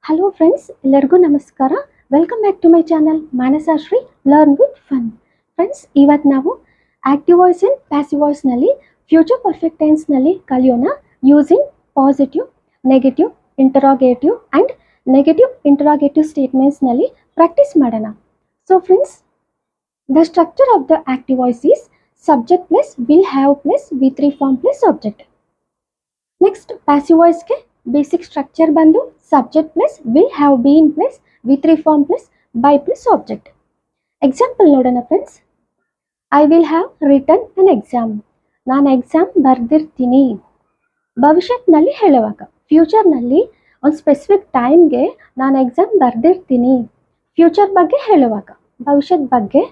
Hello friends, ಎಲ್ಲರಿಗೂ ನಮಸ್ಕಾರ. Welcome back to my channel Manasashri learn with fun. Friends, ಇವತ್ತು ನಾವು ಆಕ್ಟಿವ್ ವಾಯ್ಸ್ ಆ್ಯಂಡ್ ಪ್ಯಾಸಿವ್ ವಾಯ್ಸ್ನಲ್ಲಿ ಫ್ಯೂಚರ್ ಪರ್ಫೆಕ್ಟ್ ಟೆನ್ಸ್ನಲ್ಲಿ ಕಲಿಯೋಣ using positive, negative, interrogative and negative interrogative ಸ್ಟೇಟ್ಮೆಂಟ್ಸ್ನಲ್ಲಿ ಪ್ರಾಕ್ಟೀಸ್ ಮಾಡೋಣ. So friends, the structure of the active voice is subject plus will have plus ವಿ3 form plus object. Next passive ವಾಯ್ಸ್ಗೆ basic structure ಬಂದು subject plus will have been plus ವಿ3 form plus by plus object. Example ನೋಡೋಣ friends. I will have written an exam. ನಾನು exam ಬರೆದಿರ್ತೀನಿ. ಭವಿಷ್ಯತ್ನಲ್ಲಿ ಹೇಳುವಾಗ, ಫ್ಯೂಚರ್ನಲ್ಲಿ ಒಂದು specific ಟೈಮ್ಗೆ ನಾನು ಎಕ್ಸಾಮ್ ಬರೆದಿರ್ತೀನಿ. ಫ್ಯೂಚರ್ ಬಗ್ಗೆ ಹೇಳುವಾಗ, ಭವಿಷ್ಯದ ಬಗ್ಗೆ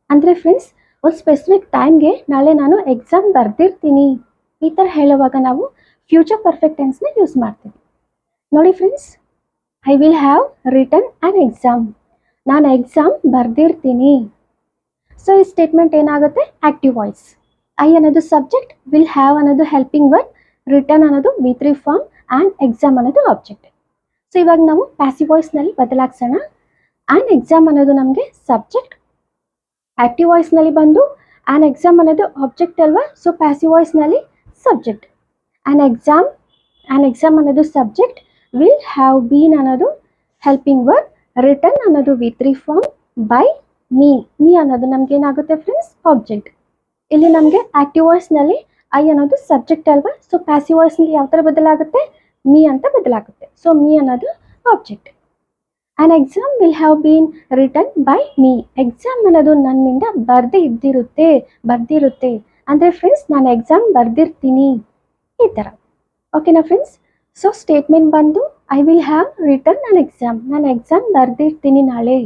ಅಂದರೆ ಫ್ರೆಂಡ್ಸ್, ಒಂದು ಸ್ಪೆಸಿಫಿಕ್ ಟೈಮ್ಗೆ ನಾಳೆ ನಾನು ಎಕ್ಸಾಮ್ ಬರೆದಿರ್ತೀನಿ ಈ ಥರ ಹೇಳುವಾಗ ನಾವು ಫ್ಯೂಚರ್ ಪರ್ಫೆಕ್ಟ್ ಟೆನ್ಸ್ನ ಯೂಸ್ ಮಾಡ್ತೀವಿ. ನೋಡಿ friends, I will have written on exam. ನಾನು ಎಕ್ಸಾಮ್ ಬರೆದಿರ್ತೀನಿ. ಸೊ ಈ ಸ್ಟೇಟ್ಮೆಂಟ್ ಏನಾಗುತ್ತೆ? Active voice. ಐ ಅನ್ನೋದು ಸಬ್ಜೆಕ್ಟ್, ವಿಲ್ ಹ್ಯಾವ್ ಅನ್ನೋದು ಹೆಲ್ಪಿಂಗ್ ವರ್ಬ್, ರಿಟನ್ ಅನ್ನೋದು ವಿ3 ಫಾರ್ಮ್ ಆ್ಯಂಡ್ ಎಕ್ಸಾಮ್ ಅನ್ನೋದು ಆಬ್ಜೆಕ್ಟ್. ಸೊ ಇವಾಗ ನಾವು ಪ್ಯಾಸಿವ್ ವಾಯ್ಸ್ನಲ್ಲಿ ಬದಲಾಯಿಸೋಣ. ಆ್ಯಂಡ್ ಎಕ್ಸಾಮ್ ಅನ್ನೋದು ನಮಗೆ ಸಬ್ಜೆಕ್ಟ್, ಆಕ್ಟಿವ್ ವಾಯ್ಸ್ನಲ್ಲಿ ಬಂದು ಆ್ಯಂಡ್ ಎಕ್ಸಾಮ್ ಅನ್ನೋದು ಆಬ್ಜೆಕ್ಟ್ ಅಲ್ವಾ. ಸೊ ಪ್ಯಾಸಿವ್ ವಾಯ್ಸ್ನಲ್ಲಿ ಸಬ್ಜೆಕ್ಟ್, ಆ್ಯಂಡ್ ಎಕ್ಸಾಮ್ ಅನ್ನೋದು ಸಬ್ಜೆಕ್ಟ್, ವಿಲ್ ಹ್ಯಾವ್ ಬೀನ್ ಅನ್ನೋದು ಹೆಲ್ಪಿಂಗ್ ವರ್ಬ್, ರಿಟನ್ ಅನ್ನೋದು ವಿ3 ಫಾರ್ಮ್, ಬೈ ಮೀ ಅನ್ನೋದು ನಮ್ಗೆ ಏನಾಗುತ್ತೆ ಫ್ರೆಂಡ್ಸ್? ಆಬ್ಜೆಕ್ಟ್. ಇಲ್ಲಿ ನಮಗೆ ಆಕ್ಟಿವ್ ವಾಯ್ಸ್ನಲ್ಲಿ ಐ ಅನ್ನೋದು ಸಬ್ಜೆಕ್ಟ್ ಅಲ್ವಾ. ಸೊ ಪ್ಯಾಸಿವ್ ವಾಯ್ಸ್ನಲ್ಲಿ ಯಾವ ಥರ ಬದಲಾಗುತ್ತೆ? ಮೀ ಅಂತ ಬದಲಾಗುತ್ತೆ. ಸೊ ಮೀ ಅನ್ನೋದು object. An exam will have been written by me. Exam ಅನ್ನೋದು ನನ್ನಿಂದ ಬರ್ದಿರುತ್ತೆ ಅಂದರೆ ಫ್ರೆಂಡ್ಸ್, ನಾನು ಎಕ್ಸಾಮ್ ಬರೆದಿರ್ತೀನಿ ಈ ಥರ. ಓಕೆನಾ ಫ್ರೆಂಡ್ಸ್? ಸೊ ಸ್ಟೇಟ್ಮೆಂಟ್ ಬಂದು I will have written an exam. ನಾನು ಎಕ್ಸಾಮ್ ಬರೆದಿರ್ತೀನಿ ನಾಳೆ.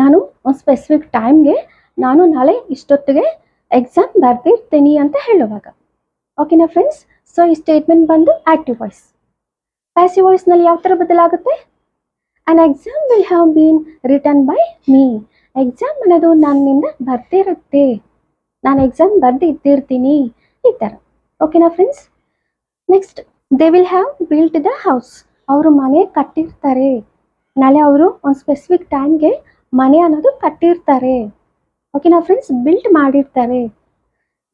ನಾನು ಒಂದು ಸ್ಪೆಸಿಫಿಕ್ ಟೈಮ್ಗೆ ನಾನು ನಾಳೆ ಇಷ್ಟೊತ್ತಿಗೆ ಎಕ್ಸಾಮ್ ಬರೆದಿರ್ತೀನಿ ಅಂತ ಹೇಳುವಾಗ. ಓಕೆನಾ ಫ್ರೆಂಡ್ಸ್? ಸೊ ಈ ಸ್ಟೇಟ್ಮೆಂಟ್ ಬಂದು ಆಕ್ಟಿವ್ ವಾಯ್ಸ್. ಪ್ಯಾಸಿವ್ ವಾಯ್ಸ್ನಲ್ಲಿ ಯಾವ ಥರ ಬದಲಾಗುತ್ತೆ? An exam will have been written by me. Exam ಅನ್ನೋದು ನನ್ನಿಂದ ಬರ್ದಿರುತ್ತೆ. ನಾನು ಎಕ್ಸಾಮ್ ಬರೆದಿರ್ತೀನಿ ಈ ಥರ. ಓಕೆನಾ friends? Next, they will have built the house. ಅವರು ಮನೆ ಕಟ್ಟಿರ್ತಾರೆ. ನಾಳೆ ಅವರು ಒಂದು ಸ್ಪೆಸಿಫಿಕ್ ಟೈಮ್ಗೆ ಮನೆ ಅನ್ನೋದು ಕಟ್ಟಿರ್ತಾರೆ. ಓಕೆನಾ ಫ್ರೆಂಡ್ಸ್? ಬಿಲ್ಟ್ ಮಾಡಿರ್ತಾರೆ.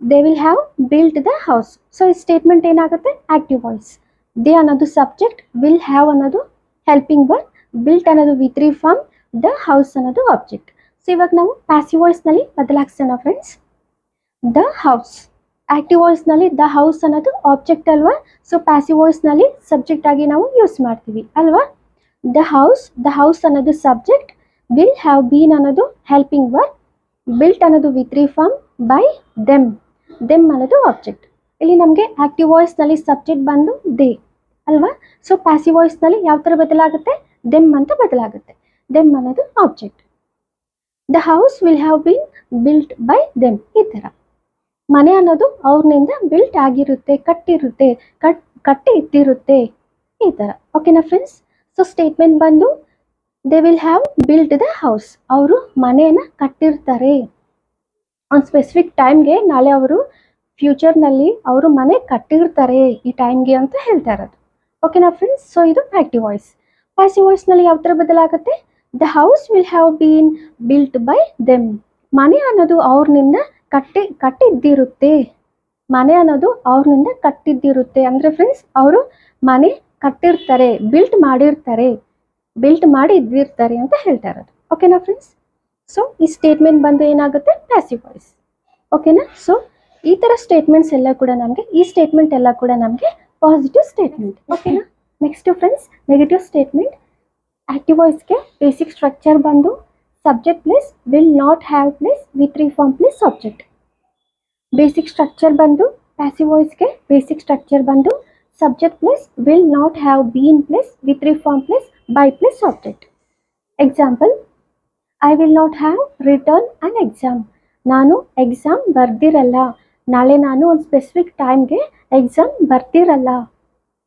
They will have built the house. So ಈ ಸ್ಟೇಟ್ಮೆಂಟ್ ಏನಾಗುತ್ತೆ? Active voice. ದೇ ಅನ್ನೋದು ಸಬ್ಜೆಕ್ಟ್, ವಿಲ್ ಹ್ಯಾವ್ ಅನ್ನೋದು ಹೆಲ್ಪಿಂಗ್ ವರ್ಬ್, ಬಿಲ್ಟ್ ಅನ್ನೋದು ವಿ3 ಫಾರ್ಮ್, ದ ಹೌಸ್ ಅನ್ನೋದು ಆಬ್ಜೆಕ್ಟ್. ಸೊ ಇವಾಗ ನಾವು ಪ್ಯಾಸಿವ್ ವಾಯ್ಸ್ನಲ್ಲಿ ಬದಲಾಯಿಸೋಣ ಫ್ರೆಂಡ್ಸ್. The house. ಆಕ್ಟಿವ್ ವಾಯ್ಸ್ನಲ್ಲಿ ದ ಹೌಸ್ ಅನ್ನೋದು ಆಬ್ಜೆಕ್ಟ್ ಅಲ್ವಾ. ಸೊ ಪ್ಯಾಸಿವ್ ವಾಯ್ಸ್ನಲ್ಲಿ ಸಬ್ಜೆಕ್ಟ್ ಆಗಿ ನಾವು ಯೂಸ್ ಮಾಡ್ತೀವಿ ಅಲ್ವಾ. ದ ಹೌಸ್ ಅನ್ನೋದು ಸಬ್ಜೆಕ್ಟ್, ವಿಲ್ ಹ್ಯಾವ್ ಬೀನ್ ಅನ್ನೋದು ಹೆಲ್ಪಿಂಗ್ ವರ್ಬ್, ಬಿಲ್ಟ್ ಅನ್ನೋದು ವಿ3 ಫಾರ್ಮ್, ಬೈ ದೆಮ್ ಅನ್ನೋದು ಆಬ್ಜೆಕ್ಟ್. ಇಲ್ಲಿ ನಮಗೆ ಆಕ್ಟಿವ್ ವಾಯ್ಸ್ನಲ್ಲಿ ಸಬ್ಜೆಕ್ಟ್ ಬಂದು ದೇ ಅಲ್ವಾ. ಸೊ ಪ್ಯಾಸಿವ್ ವಾಯ್ಸ್ನಲ್ಲಿ ಯಾವ ಥರ ಬದಲಾಗುತ್ತೆ? ದೆಮ್ ಅಂತ ಬದಲಾಗುತ್ತೆ. ದೆಮ್ ಅನ್ನೋದು object. The house will have been built by them. ಈ ಥರ ಮನೆ ಅನ್ನೋದು ಅವ್ರನಿಂದ ಬಿಲ್ಟ್ ಆಗಿರುತ್ತೆ, ಕಟ್ಟಿ ಇಟ್ಟಿರುತ್ತೆ ಈ ಥರ. ಓಕೆನಾ ಫ್ರೆಂಡ್ಸ್? ಸೊ ಸ್ಟೇಟ್ಮೆಂಟ್ ಬಂದು they will have built the house. ಅವರು ಮನೆಯನ್ನು ಕಟ್ಟಿರ್ತಾರೆ. ಒಂದು ಸ್ಪೆಸಿಫಿಕ್ ಟೈಮ್ಗೆ ನಾಳೆ ಅವರು ಫ್ಯೂಚರ್ನಲ್ಲಿ ಅವರು ಮನೆ ಕಟ್ಟಿರ್ತಾರೆ ಈ ಟೈಮ್ಗೆ ಅಂತ ಹೇಳ್ತಾ ಇರೋದು. ಓಕೆನಾ ಫ್ರೆಂಡ್ಸ್? ಸೊ ಇದು ಆಕ್ಟಿವ್ ವಾಯ್ಸ್. ಪ್ಯಾಸಿವ್ ವಾಯ್ಸ್ನಲ್ಲಿ ಯಾವ ಥರ ಬದಲಾಗುತ್ತೆ? The house will have been built by them. ಮನೆ ಅನ್ನೋದು ಅವ್ರನಿಂದ ಕಟ್ಟಿದ್ದಿರುತ್ತೆ. ಮನೆ ಅನ್ನೋದು ಅವ್ರನಿಂದ ಕಟ್ಟಿದ್ದಿರುತ್ತೆ ಅಂದರೆ ಫ್ರೆಂಡ್ಸ್, ಅವರು ಮನೆ ಕಟ್ಟಿರ್ತಾರೆ, ಬಿಲ್ಟ್ ಮಾಡಿ ಇದ್ದಿರ್ತಾರೆ ಅಂತ ಹೇಳ್ತಾ ಇರೋದು. ಓಕೆನಾ ಫ್ರೆಂಡ್ಸ್? ಸೊ ಈ ಸ್ಟೇಟ್ಮೆಂಟ್ ಬಂದು ಏನಾಗುತ್ತೆ? Passive voice. ಓಕೆನಾ? ಸೊ ಈ ಥರ ಸ್ಟೇಟ್ಮೆಂಟ್ಸ್ ಎಲ್ಲ ಕೂಡ ನಮಗೆ, ಈ ಸ್ಟೇಟ್ಮೆಂಟ್ ಎಲ್ಲ ಕೂಡ ನಮಗೆ ಪಾಸಿಟಿವ್ ಸ್ಟೇಟ್ಮೆಂಟ್. ಓಕೆನಾ? Next friends, negative statement. Active ವಾಯ್ಸ್ಗೆ ಬೇಸಿಕ್ ಸ್ಟ್ರಕ್ಚರ್ ಬಂದು subject plus will not have plus ವಿ3 form plus object. Basic structure ಬಂದು ಪ್ಯಾಸಿವ್ ವಾಯ್ಸ್ಗೆ ಬೇಸಿಕ್ ಸ್ಟ್ರಕ್ಚರ್ ಬಂದು subject plus will not have been plus ವಿ3 form plus by plus object. Example, I will not have written an exam. ನಾನು exam ಬರ್ದಿರಲ್ಲ. ನಾಳೆ ನಾನು ಒಂದು ಸ್ಪೆಸಿಫಿಕ್ ಟೈಮ್ಗೆ ಎಕ್ಸಾಮ್ ಬರ್ದಿರಲ್ಲ.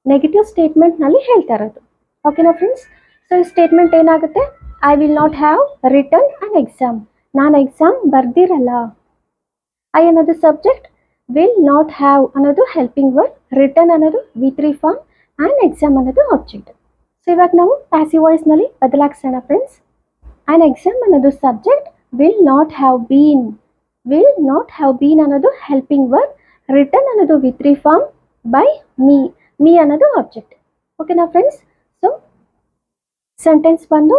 ನೆಗೆಟಿವ್ ಸ್ಟೇಟ್ಮೆಂಟ್ನಲ್ಲಿ ಹೇಳ್ತಾ ಇರೋದು. ಓಕೆನಾ ಫ್ರೆಂಡ್ಸ್? ಸೊ ಈ ಸ್ಟೇಟ್ಮೆಂಟ್ ಏನಾಗುತ್ತೆ? I will not have written an exam. ನಾನು ಎಕ್ಸಾಮ್ ಬರ್ದಿರಲ್ಲ. ಐ ಅನ್ನೋದು ಸಬ್ಜೆಕ್ಟ್, ವಿಲ್ ನಾಟ್ ಹ್ಯಾವ್ ಅನ್ನೋದು ಹೆಲ್ಪಿಂಗ್ ವರ್ಬ್, ರಿಟರ್ನ್ ಅನ್ನೋದು ವಿ3 ಫಾರ್ಮ್ ಆ್ಯಂಡ್ ಎಕ್ಸಾಮ್ ಅನ್ನೋದು ಆಬ್ಜೆಕ್ಟ್. ಸೊ ಇವಾಗ ನಾವು ಪ್ಯಾಸಿವ್ ವಾಯ್ಸ್ ನಲ್ಲಿ ಬದಲಾಯಿಸೋಣ ಫ್ರೆಂಡ್ಸ್. ಆನ್ ಎಕ್ಸಾಮ್ ಅನ್ನೋದು subject, will not have been ಅನ್ನೋದು ಹೆಲ್ಪಿಂಗ್ ವರ್ಡ್, ರಿಟರ್ನ್ ಅನ್ನೋದು with three form, by me ಅನ್ನೋದು ಆಬ್ಜೆಕ್ಟ್. ಓಕೆನಾ ಫ್ರೆಂಡ್ಸ್? ಸೊ ಸೆಂಟೆನ್ಸ್ ಬಂದು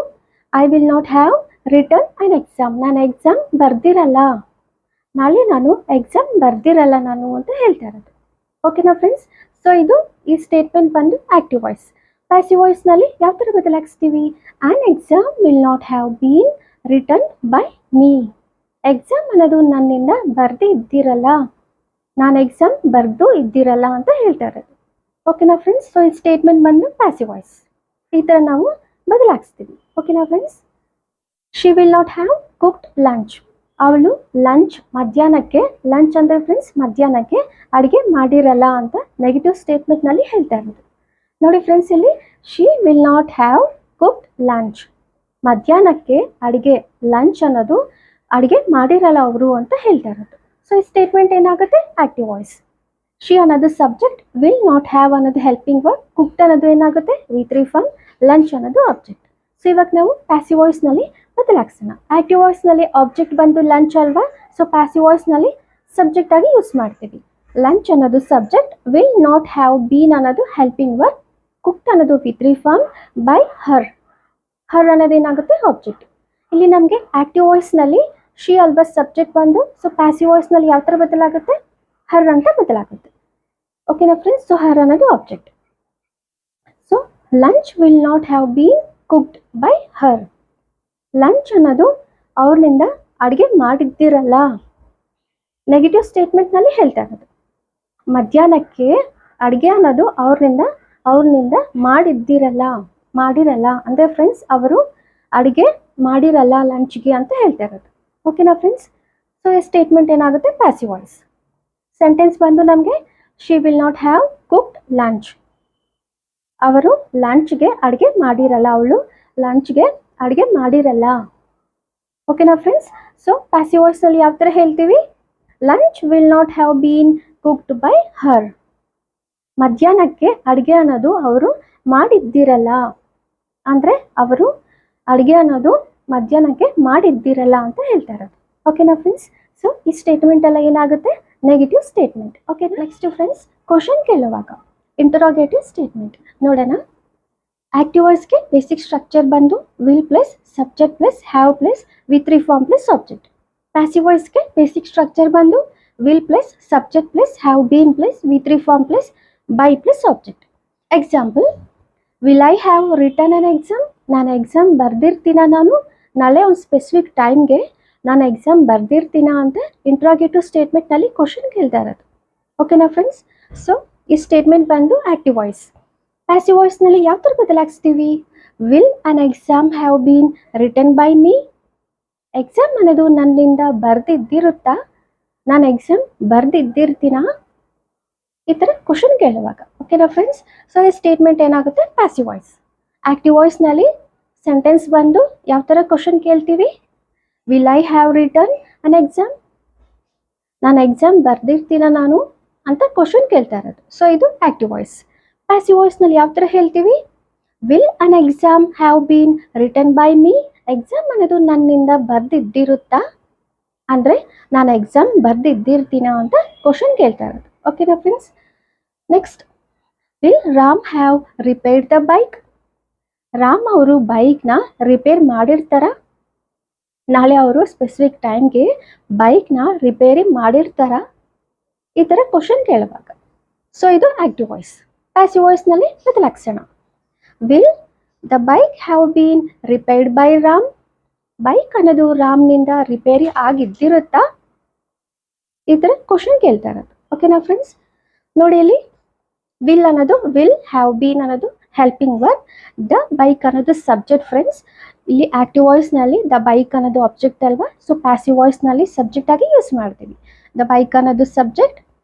I will not have return on exam. ನಾನು ಎಕ್ಸಾಮ್ ಬರ್ದಿರಲ್ಲ, ನಾಳೆ ನಾನು ಎಕ್ಸಾಮ್ ಬರ್ದಿರಲ್ಲ ನಾನು ಅಂತ ಹೇಳ್ತಾ ಇರೋದು. ಓಕೆನಾ ಫ್ರೆಂಡ್ಸ್? ಸೊ ಇದು ಈ ಸ್ಟೇಟ್ಮೆಂಟ್ ಬಂದು ಆಕ್ಟಿವ್ ವಾಯ್ಸ್. ಪ್ಯಾಸಿವ್ ವಾಯ್ಸ್ನಲ್ಲಿ ಯಾವ ಥರ ಬದಲಾಯಿಸ್ತೀವಿ? An exam will not have been written by me. Exam ಅನ್ನೋದು ನನ್ನಿಂದ ಬರ್ದು ಇದ್ದಿರಲ್ಲ, ನಾನು ಎಕ್ಸಾಮ್ ಬರ್ದು ಇದ್ದಿರಲ್ಲ ಅಂತ ಹೇಳ್ತಾ ಇರೋದು. ಓಕೆನಾ ಫ್ರೆಂಡ್ಸ್? ಸೊ ಈ ಸ್ಟೇಟ್ಮೆಂಟ್ ಬಂದು ಪ್ಯಾಸಿವ್ ವಾಯ್ಸ್. ಈ ಥರ ನಾವು ಬದಲಾಯಿಸ್ತೀವಿ. ಓಕೆನಾ friends? She will not have cooked lunch. ಅವಳು ಮಧ್ಯಾಹ್ನಕ್ಕೆ, ಲಂಚ್ ಅಂದರೆ ಫ್ರೆಂಡ್ಸ್ ಮಧ್ಯಾಹ್ನಕ್ಕೆ ಅಡುಗೆ ಮಾಡಿರಲ್ಲ ಅಂತ ನೆಗೆಟಿವ್ ಸ್ಟೇಟ್ಮೆಂಟ್ನಲ್ಲಿ ಹೇಳ್ತಾ ಇರೋದು. ನೋಡಿ ಫ್ರೆಂಡ್ಸ್, ಇಲ್ಲಿ she will not have cooked lunch, ಮಧ್ಯಾಹ್ನಕ್ಕೆ ಅಡುಗೆ, ಲಂಚ್ ಅನ್ನೋದು ಅಡುಗೆ ಮಾಡಿರಲ್ಲ ಅವರು ಅಂತ ಹೇಳ್ತಾ ಇರೋದು. ಸೊ ಈ ಸ್ಟೇಟ್ಮೆಂಟ್ ಏನಾಗುತ್ತೆ? Active voice. ಶಿ ಅನ್ನೋದು ಸಬ್ಜೆಕ್ಟ್, ವಿಲ್ ನಾಟ್ ಹ್ಯಾವ್ ಅನ್ನೋದು ಹೆಲ್ಪಿಂಗ್ ವರ್ಡ್, ಕುಕ್ಡ್ ಅನ್ನೋದು ಏನಾಗುತ್ತೆ? ವಿತ್ ರಿ ಫಾರ್ಮ್, ಲಂಚ್ ಅನ್ನೋದು ಆಬ್ಜೆಕ್ಟ್. ಸೊ ಇವಾಗ ನಾವು ಪ್ಯಾಸಿವ್ ವಾಯ್ಸ್ನಲ್ಲಿ ಬದಲಾಯಿಸೋಣ. ಆಕ್ಟಿವ್ ವಾಯ್ಸ್ನಲ್ಲಿ ಆಬ್ಜೆಕ್ಟ್ ಬಂದು ಲಂಚ್ ಅಲ್ವಾ? ಸೊ ಪ್ಯಾಸಿವ್ ವಾಯ್ಸ್ನಲ್ಲಿ ಸಬ್ಜೆಕ್ಟ್ ಆಗಿ ಯೂಸ್ ಮಾಡ್ತೀವಿ. ಲಂಚ್ ಅನ್ನೋದು subject, will not have been ಅನ್ನೋದು ಹೆಲ್ಪಿಂಗ್ ವರ್ಡ್, ಕುಕ್ಡ್ ಅನ್ನೋದು with three form, by her ಅನ್ನೋದು ಏನಾಗುತ್ತೆ? ಆಬ್ಜೆಕ್ಟ್. ಇಲ್ಲಿ ನಮಗೆ ಆಕ್ಟಿವ್ ವಾಯ್ಸ್ನಲ್ಲಿ ಶಿ ಅಲ್ವಾ ಸಬ್ಜೆಕ್ಟ್ ಬಂದು, ಸೊ ಪ್ಯಾಸಿವ್ ವಾಯ್ಸ್ನಲ್ಲಿ ಯಾವ ಥರ ಬದಲಾಗುತ್ತೆ? ಹರ್ ಅಂತ ಬದಲಾಗುತ್ತೆ. ಓಕೆನಾ ಫ್ರೆಂಡ್ಸ್? ಸೊ ಹರ್ ಅನ್ನೋದು object. So lunch will not have bean cooked by her. Lunch ಅನ್ನೋದು ಅವ್ರನಿಂದ ಅಡುಗೆ ಮಾಡಿದ್ದಿರಲ್ಲ, ನೆಗೆಟಿವ್ ಸ್ಟೇಟ್ಮೆಂಟ್ನಲ್ಲಿ ಹೇಳ್ತಾ ಇರೋದು. ಮಧ್ಯಾಹ್ನಕ್ಕೆ ಅಡುಗೆ ಅನ್ನೋದು ಅವ್ರನಿಂದ ಮಾಡಿರಲ್ಲ ಅಂದರೆ ಫ್ರೆಂಡ್ಸ್ ಅವರು ಅಡುಗೆ ಮಾಡಿರಲ್ಲ ಲಂಚ್ಗೆ ಅಂತ ಹೇಳ್ತಾ ಇರೋದು. ಓಕೆನಾ ಫ್ರೆಂಡ್ಸ್? ಸೊ ಈ ಸ್ಟೇಟ್ಮೆಂಟ್ ಏನಾಗುತ್ತೆ? Passive voice. ಸೆಂಟೆನ್ಸ್ ಬಂದು ನಮಗೆ she will not have cooked lunch. ಅವರು ಲಂಚ್ಗೆ ಅಡುಗೆ ಮಾಡಿರಲ್ಲ, ಅವಳು ಲಂಚ್ಗೆ ಅಡುಗೆ ಮಾಡಿರಲ್ಲ. ಓಕೆನಾ ಫ್ರೆಂಡ್ಸ್? ಸೊ ಪ್ಯಾಸಿವ್ ವಾಯ್ಸ್ನಲ್ಲಿ ಯಾವ ಥರ ಹೇಳ್ತೀವಿ? Lunch will not have bean cooked by her. ಮಧ್ಯಾಹ್ನಕ್ಕೆ ಅಡುಗೆ ಅನ್ನೋದು ಅವರು ಮಾಡಿದ್ದಿರಲ್ಲ, ಅಂದರೆ ಅವರು ಅಡುಗೆ ಅನ್ನೋದು ಮಧ್ಯಾಹ್ನಕ್ಕೆ ಮಾಡಿದ್ದಿರಲ್ಲ ಅಂತ ಹೇಳ್ತಾ ಇರೋದು. ಓಕೆನಾ ಫ್ರೆಂಡ್ಸ್? ಸೊ ಈ ಸ್ಟೇಟ್ಮೆಂಟ್ ಎಲ್ಲ ಏನಾಗುತ್ತೆ? Negative statement. Okay, next friends, question ಕೇಳುವಾಗ ಇಂಟರೋಗೇಟಿವ್ ಸ್ಟೇಟ್ಮೆಂಟ್ ನೋಡೋಣ. ಆಕ್ಟಿವ್ ವಾಯ್ಸ್ಗೆ ಬೇಸಿಕ್ ಸ್ಟ್ರಕ್ಚರ್ ಬಂದು will plus subject plus have plus V three form plus object. Passive ವಾಯ್ಸ್ಗೆ ಬೇಸಿಕ್ ಸ್ಟ್ರಕ್ಚರ್ ಬಂದು will plus subject plus have been plus V three form plus by plus object. Example, will I have written an exam. ನಾನು exam ಬರ್ದಿರ್ತೀನ, ನಾನು ನಾಳೆ ಒಂದು specific ಟೈಮ್ಗೆ ನಾನು exam ಬರ್ದಿರ್ತೀನ ಅಂತ ಇಂಟ್ರಾಗೇಟಿವ್ ಸ್ಟೇಟ್ಮೆಂಟ್ನಲ್ಲಿ ಕ್ವಶನ್ ಕೇಳ್ತಾ ಇರೋದು. ಓಕೆನಾ ಫ್ರೆಂಡ್ಸ್? ಸೊ ಈ ಸ್ಟೇಟ್ಮೆಂಟ್ ಬಂದು ಆಕ್ಟಿವ್ ವಾಯ್ಸ್. ಪ್ಯಾಸಿವ್ ವಾಯ್ಸ್ನಲ್ಲಿ ಯಾವ ಥರ ಬದಲಾಯಿಸ್ತೀವಿ? Will an exam have been written by me. Exam ಅನ್ನೋದು ನನ್ನಿಂದ ಬರ್ದಿದ್ದಿರುತ್ತಾ, ನಾನು ಎಕ್ಸಾಮ್ ಬರ್ದಿದ್ದಿರ್ತೀನ, ಈ ಥರ ಕ್ವಶನ್ ಕೇಳುವಾಗ. ಓಕೆನಾ ಫ್ರೆಂಡ್ಸ್? ಸೊ ಈ ಸ್ಟೇಟ್ಮೆಂಟ್ ಏನಾಗುತ್ತೆ? Passive voice. ಆಕ್ಟಿವ್ ವಾಯ್ಸ್ನಲ್ಲಿ ಸೆಂಟೆನ್ಸ್ ಬಂದು ಯಾವ ಥರ ಕ್ವಶನ್ ಕೇಳ್ತೀವಿ? Will I have written an exam. ನಾನು ಎಕ್ಸಾಮ್ ಬರ್ದಿರ್ತೀನ ನಾನು ಅಂತ ಕ್ವಶನ್ ಕೇಳ್ತಾ ಇರೋದು. ಸೊ ಇದು ಆಕ್ಟಿವ್ ವಾಯ್ಸ್. ಪ್ಯಾಸಿವ್ ವಾಯ್ಸ್ನಲ್ಲಿ ಯಾವ ಥರ ಹೇಳ್ತೀವಿ? Will an exam have been written by me. Exam ಅನ್ನೋದು ನನ್ನಿಂದ ಬರ್ದಿದ್ದಿರುತ್ತಾ, ಅಂದರೆ ನಾನು ಎಕ್ಸಾಮ್ ಬರ್ದಿದ್ದಿರ್ತೀನ ಅಂತ ಕ್ವಶನ್ ಕೇಳ್ತಾ ಇರೋದು. ಓಕೆನಾ friends? Next, will Ram have repaired the bike. Ram ಅವರು ಬೈಕ್ನ ರಿಪೇರ್ ಮಾಡಿರ್ತಾರ, ನಾಳೆ ಅವರು ಸ್ಪೆಸಿಫಿಕ್ ಟೈಮ್ಗೆ ಬೈಕ್ನ ರಿಪೇರಿ ಮಾಡಿರ್ತಾರ, ಈ ಥರ ಕ್ವಶನ್ ಕೇಳುವಾಗ. ಸೊ ಇದು ಆಕ್ಟಿವ್ ವಾಯ್ಸ್. ಪ್ಯಾಸಿವ್ ವಾಯ್ಸ್ನಲ್ಲಿ ಬದಲಾಯಿಸೋಣ. Will the bike have been repaired by Ram. Bike ಅನ್ನೋದು ರಾಮ್ನಿಂದ ರಿಪೇರಿ ಆಗಿದ್ದಿರುತ್ತಾ, ಈ ಥರ ಕ್ವಶನ್ ಕೇಳ್ತಾ ಇರೋದು. ಓಕೆನಾ ಫ್ರೆಂಡ್ಸ್? ನೋಡಿ, ಇಲ್ಲಿ ವಿಲ್ ಅನ್ನೋದು ವಿಲ್, ಹ್ಯಾವ್ ಬೀನ್ ಅನ್ನೋದು ಹೆಲ್ಪಿಂಗ್ ವರ್ಡ್, ದ ಬೈಕ್ ಅನ್ನೋದು ಸಬ್ಜೆಕ್ಟ್ ಫ್ರೆಂಡ್ಸ್. ಇಲ್ಲಿ ಆಕ್ಟಿವ್ ವಾಯ್ಸ್ನಲ್ಲಿ ದ ಬೈಕ್ ಅನ್ನೋದು ಆಬ್ಜೆಕ್ಟ್ ಅಲ್ವಾ? ಸೊ ಪ್ಯಾಸಿವ್ ವಾಯ್ಸ್ನಲ್ಲಿ ಸಬ್ಜೆಕ್ಟ್ ಆಗಿ ಯೂಸ್ ಮಾಡ್ತೀವಿ. ದ ಬೈಕ್ ಅನ್ನೋದು ಸಬ್ಜೆಕ್ಟ್,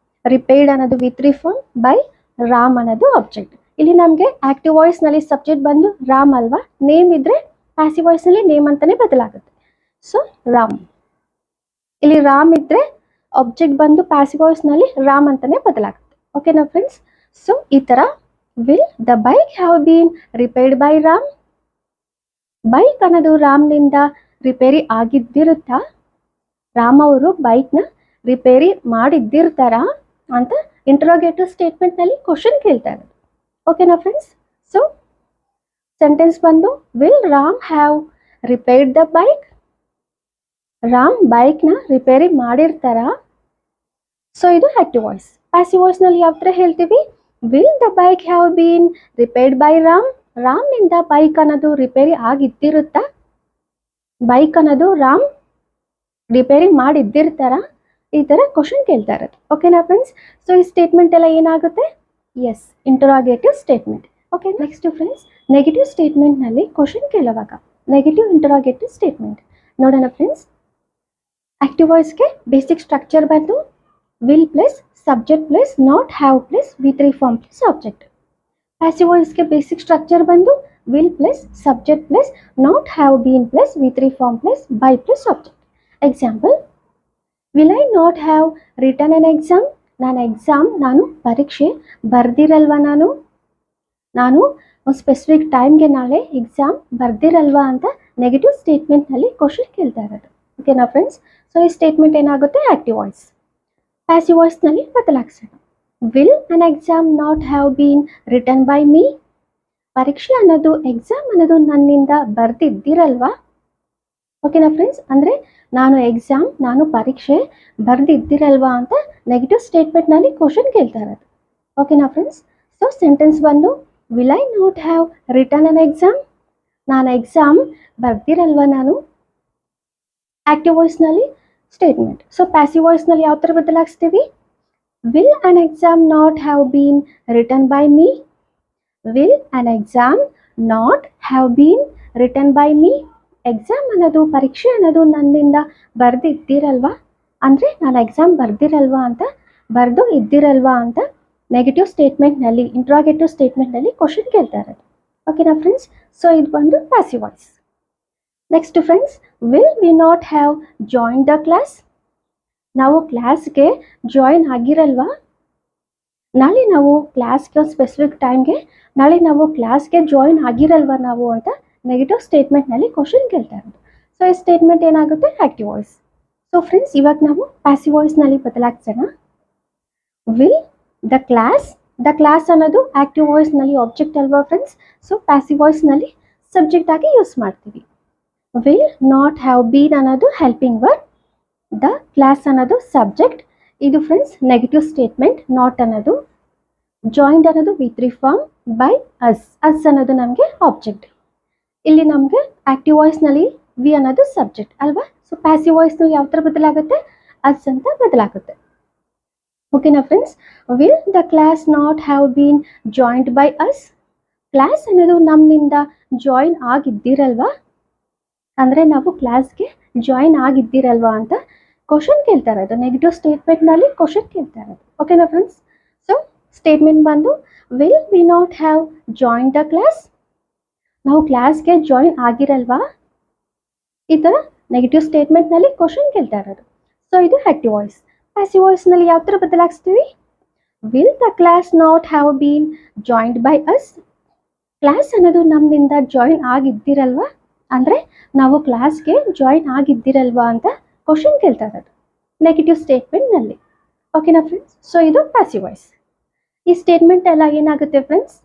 ರಿಪೇರ್ಡ್ ಅನ್ನೋದು with three form, by Ram ಅನ್ನೋದು ಆಬ್ಜೆಕ್ಟ್. ಇಲ್ಲಿ ನಮಗೆ ಆಕ್ಟಿವ್ ವಾಯ್ಸ್ನಲ್ಲಿ ಸಬ್ಜೆಕ್ಟ್ ಬಂದು ರಾಮ್ ಅಲ್ವಾ? ನೇಮ್ ಇದ್ರೆ ಪ್ಯಾಸಿವ್ ವಾಯ್ಸ್ನಲ್ಲಿ ನೇಮ್ ಅಂತಾನೆ ಬದಲಾಗುತ್ತೆ. ಸೊ ರಾಮ್, ಇಲ್ಲಿ ರಾಮ್ ಇದ್ರೆ ಆಬ್ಜೆಕ್ಟ್ ಬಂದು ಪ್ಯಾಸಿವ್ ವಾಯ್ಸ್ನಲ್ಲಿ ರಾಮ್ ಅಂತಾನೆ ಬದಲಾಗುತ್ತೆ. ಓಕೆನಾ ಫ್ರೆಂಡ್ಸ್? ಸೊ ಈ ಥರ will the bike have been repaired by Ram? Bike ಅನ್ನೋದು ರಾಮ್ನಿಂದ ರಿಪೇರಿ ಆಗಿದ್ದಿರುತ್ತಾ? ರಾಮ್ ಅವರು ಬೈಕ್ನ ರಿಪೇರಿ ಮಾಡಿದ್ದಿರ್ತಾರಾ ಅಂತ ಇಂಟ್ರೋಗೇಟಿವ್ ಸ್ಟೇಟ್ಮೆಂಟ್ನಲ್ಲಿ ಕ್ವಶನ್ ಕೇಳ್ತಾರೆ. ಓಕೆನಾ ಫ್ರೆಂಡ್ಸ್? ಸೊ ಸೆಂಟೆನ್ಸ್ ಬಂದು will Ram have repaired the bike? Ram ಬೈಕ್ನ ರಿಪೇರಿ ಮಾಡಿರ್ತಾರಾ? ಸೊ ಇದು ಆಕ್ಟಿವ್ ವಾಯ್ಸ್. ಪ್ಯಾಸಿವ್ ವಾಯ್ಸ್ನಲ್ಲಿ ಯಾವ ಥರ ಹೇಳ್ತೀವಿ? Will the bike have been repaired by Ram? ರಾಮ್ನಿಂದ ಬೈಕ್ ಅನ್ನೋದು ರಿಪೇರಿ ಆಗಿದ್ದಿರುತ್ತಾ? ಬೈಕ್ ಅನ್ನೋದು ರಾಮ್ ರಿಪೇರಿ ಮಾಡಿದ್ದಿರ್ತಾರ? ಈ ಥರ ಕ್ವಶನ್ ಕೇಳ್ತಾ ಇರೋದು. ಓಕೆನಾ ಫ್ರೆಂಡ್ಸ್? ಸೊ ಈ ಸ್ಟೇಟ್ಮೆಂಟ್ ಎಲ್ಲ ಏನಾಗುತ್ತೆ? Yes, interrogative statement. Okay, next friends, negative ಸ್ಟೇಟ್ಮೆಂಟ್ನಲ್ಲಿ ಕ್ವಶನ್ ಕೇಳುವಾಗ ನೆಗೆಟಿವ್ ಇಂಟರೋಗೇಟಿವ್ ಸ್ಟೇಟ್ಮೆಂಟ್ ನೋಡೋಣ ಫ್ರೆಂಡ್ಸ್. ಆಕ್ಟಿವ್ ವಾಯ್ಸ್ಗೆ ಬೇಸಿಕ್ ಸ್ಟ್ರಕ್ಚರ್ ಬಂದು will plus subject plus not have plus V3 form plus object. Passive ವಾಯ್ಸ್ಗೆ ಬೇಸಿಕ್ ಸ್ಟ್ರಕ್ಚರ್ ಬಂದು will plus subject plus not have been plus V3 form plus by plus object. Example, will I not have written an exam? ನಾನು ಪರೀಕ್ಷೆ ಬರ್ದಿರಲ್ವಾ? ನಾನು specific ಟೈಮ್ಗೆ ನಾಳೆ exam ಬರ್ದಿರಲ್ವಾ ಅಂತ negative ಸ್ಟೇಟ್ಮೆಂಟ್ನಲ್ಲಿ question ಕೇಳ್ತಾ ಇರೋದು. ಓಕೆನಾ ಫ್ರೆಂಡ್ಸ್? ಸೊ ಈ ಸ್ಟೇಟ್ಮೆಂಟ್ ಏನಾಗುತ್ತೆ? Active voice. ಪ್ಯಾಸಿವ್ ವಾಯ್ಸ್ನಲ್ಲಿ ಬದಲಾಯಿಸೋಣ. Will an exam not have been written by me? ಪರೀಕ್ಷೆ ಅನ್ನೋದು ಎಕ್ಸಾಮ್ ಅನ್ನೋದು ನನ್ನಿಂದ ಬರ್ದಿದ್ದಿರಲ್ವಾ? ಓಕೆನಾ ಫ್ರೆಂಡ್ಸ್? ಅಂದರೆ ನಾನು ಪರೀಕ್ಷೆ ಬರ್ದಿದ್ದಿರಲ್ವಾ ಅಂತ ನೆಗೆಟಿವ್ ಸ್ಟೇಟ್ಮೆಂಟ್ನಲ್ಲಿ ಕ್ವಶನ್ ಕೇಳ್ತಾ ಇರೋದು. ಓಕೆನಾ ಫ್ರೆಂಡ್ಸ್? ಸೊ ಸೆಂಟೆನ್ಸ್ ಬಂದು will I not have written an exam? ನಾನು ಎಕ್ಸಾಮ್ ಬರ್ದಿರಲ್ವಾ? ಆಕ್ಟಿವ್ ವಾಯ್ಸ್ನಲ್ಲಿ ಸ್ಟೇಟ್ಮೆಂಟ್. ಸೊ ಪ್ಯಾಸಿವ್ ವಾಯ್ಸ್ನಲ್ಲಿ ಯಾವ ಥರ ಬದಲಾಯಿಸ್ತೀವಿ? Will an exam not have been written by me? Will an exam not have been written by me? Exam ಅನ್ನೋದು, ಪರೀಕ್ಷೆ ಅನ್ನೋದು ನನ್ನಿಂದ ಬರ್ದಿದ್ದಿರಲ್ವಾ? ಅಂದರೆ ನಾನು ಎಕ್ಸಾಮ್ ಬರ್ದಿರಲ್ವಾ ಅಂತ ನೆಗೆಟಿವ್ ಸ್ಟೇಟ್ಮೆಂಟ್ನಲ್ಲಿ, ಇಂಟ್ರಾಗೇಟಿವ್ ಸ್ಟೇಟ್ಮೆಂಟ್ನಲ್ಲಿ ಕ್ವಶನ್ ಕೇಳ್ತಾ ಇರೋದು. ಓಕೆನಾ ಫ್ರೆಂಡ್ಸ್? ಸೊ ಇದು ಬಂದು passive voice. Next friends, will we not have join the class? ನಾವು ಕ್ಲಾಸ್ಗೆ ಜಾಯಿನ್ ಆಗಿರಲ್ವಾ? ನಾಳೆ ನಾವು ಕ್ಲಾಸ್ಗೆ ಸ್ಪೆಸಿಫಿಕ್ ಟೈಮ್ಗೆ ನಾವು ಕ್ಲಾಸ್ಗೆ ಜಾಯಿನ್ ಆಗಿರಲ್ವಾ ಅಂತ ನೆಗೆಟಿವ್ ಸ್ಟೇಟ್ಮೆಂಟ್ನಲ್ಲಿ ಕ್ವಶನ್ ಕೇಳ್ತಾ ಇರೋದು. ಸೊ ಈ ಸ್ಟೇಟ್ಮೆಂಟ್ ಏನಾಗುತ್ತೆ? Active voice. ಸೊ ಫ್ರೆಂಡ್ಸ್, ಇವಾಗ ನಾವು ಪ್ಯಾಸಿವ್ ವಾಯ್ಸ್ನಲ್ಲಿ ಬದಲಾಯಿಸೋಣ. ವಿಲ್ ದ ಕ್ಲಾಸ್ ಅನ್ನೋದು ಆಕ್ಟಿವ್ ವಾಯ್ಸ್ನಲ್ಲಿ ಆಬ್ಜೆಕ್ಟ್ ಅಲ್ವಾ ಫ್ರೆಂಡ್ಸ್? ಸೊ ಪ್ಯಾಸಿವ್ ವಾಯ್ಸ್ನಲ್ಲಿ ಸಬ್ಜೆಕ್ಟ್ ಆಗಿ ಯೂಸ್ ಮಾಡ್ತೀವಿ. ವಿಲ್ ನಾಟ್ ಹ್ಯಾವ್ ಬೀನ್ ಅನ್ನೋದು ಹೆಲ್ಪಿಂಗ್ ವರ್ಡ್, ದ ಕ್ಲಾಸ್ ಅನ್ನೋದು ಸಬ್ಜೆಕ್ಟ್. ಇದು ಫ್ರೆಂಡ್ಸ್ ನೆಗೆಟಿವ್ ಸ್ಟೇಟ್ಮೆಂಟ್. ನಾಟ್ ಅನ್ನೋದು, ಜಾಯಿಂಡ್ ಅನ್ನೋದು V3 ಫಾರ್ಮ್, ಬೈ ಅಸ್ ಅನ್ನೋದು ನಮಗೆ ಆಬ್ಜೆಕ್ಟ್. ಇಲ್ಲಿ ನಮಗೆ ಆಕ್ಟಿವ್ ವಾಯ್ಸ್ನಲ್ಲಿ ವಿ ಅನ್ನೋದು ಸಬ್ಜೆಕ್ಟ್ ಅಲ್ವಾ? ಸೊ ಪ್ಯಾಸಿವ್ ವಾಯ್ಸ್ನಲ್ಲಿ ಯಾವ ಥರ ಬದಲಾಗುತ್ತೆ? ಅಸ್ ಅಂತ ಬದಲಾಗುತ್ತೆ. ಓಕೆನಾ friends? Will the class not have been joined by us? Class ಅನ್ನೋದು ನಮ್ಮಿಂದ ಜಾಯಿನ್ ಆಗಿದ್ದಿರಲ್ವಾ? ಅಂದರೆ ನಾವು ಕ್ಲಾಸ್ಗೆ ಜಾಯಿನ್ ಆಗಿದ್ದಿರಲ್ವಾ ಅಂತ ಕ್ವಶನ್ ಕೇಳ್ತಾ ಇರೋದು. ನೆಗೆಟಿವ್ ಸ್ಟೇಟ್ಮೆಂಟ್ನಲ್ಲಿ ಕ್ವಶನ್ ಕೇಳ್ತಾ ಇರೋದು. ಓಕೆನಾ ಫ್ರೆಂಡ್ಸ್? ಸೊ ಸ್ಟೇಟ್ಮೆಂಟ್ ಬಂದು will we not have join the class? ನಾವು ಕ್ಲಾಸ್ಗೆ ಜಾಯಿನ್ ಆಗಿರಲ್ವಾ? ಈ ಥರ ನೆಗೆಟಿವ್ ಸ್ಟೇಟ್ಮೆಂಟ್ನಲ್ಲಿ ಕ್ವಶನ್ ಕೇಳ್ತಾ ಇರೋದು. ಸೊ ಇದು ಆಕ್ಟಿವ್ ವಾಯ್ಸ್. ಪ್ಯಾಸಿವ್ ವಾಯ್ಸ್ನಲ್ಲಿ ಯಾವ ಥರ ಬದಲಾಯಿಸ್ತೀವಿ? Will the class not have been joined by us? Class ಅನ್ನೋದು ನಮ್ಮಿಂದ ಜಾಯಿನ್ ಆಗಿದ್ದಿರಲ್ವಾ? ಅಂದರೆ ನಾವು ಕ್ಲಾಸ್ಗೆ ಜಾಯಿನ್ ಆಗಿದ್ದಿರಲ್ವಾ ಅಂತ ಕ್ವಶನ್ ಕೇಳ್ತಾ ಇರೋದು ನೆಗೆಟಿವ್ ಸ್ಟೇಟ್ಮೆಂಟ್ನಲ್ಲಿ. ಓಕೆನಾ ಫ್ರೆಂಡ್ಸ್? ಸೊ ಇದು ಪ್ಯಾಸಿವ್ ವಾಯ್ಸ್. ಈ ಸ್ಟೇಟ್ಮೆಂಟ್ ಎಲ್ಲ ಏನಾಗುತ್ತೆ friends?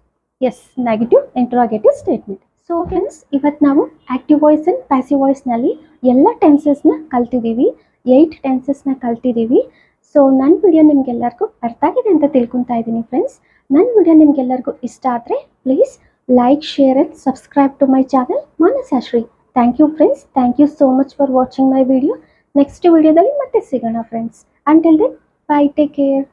Yes, negative interrogative statement. So friends, ಇವತ್ತು ನಾವು ಆಕ್ಟಿವ್ ವಾಯ್ಸ್ ಆ್ಯಂಡ್ ಪ್ಯಾಸಿವ್ ವಾಯ್ಸ್ನಲ್ಲಿ ಎಲ್ಲ ಟೆನ್ಸಸ್ನ ಕಲ್ತಿದ್ದೀವಿ. 8 ಟೆನ್ಸಸ್ನ ಕಲ್ತಿದ್ದೀವಿ. ಸೊ ನನ್ನ ವಿಡಿಯೋ ನಿಮಗೆಲ್ಲರಿಗೂ ಅರ್ಥ ಆಗಿದೆ ಅಂತ ತಿಳ್ಕೊತಾ ಇದ್ದೀನಿ ಫ್ರೆಂಡ್ಸ್. ನನ್ನ ವಿಡಿಯೋ ನಿಮಗೆಲ್ಲರಿಗೂ ಇಷ್ಟ ಆದರೆ please like, share and subscribe to my channel Manasashri. Thank you friends. Thank you so much for watching my video. Next video dalli matte sigana friends. Until then, bye, take care.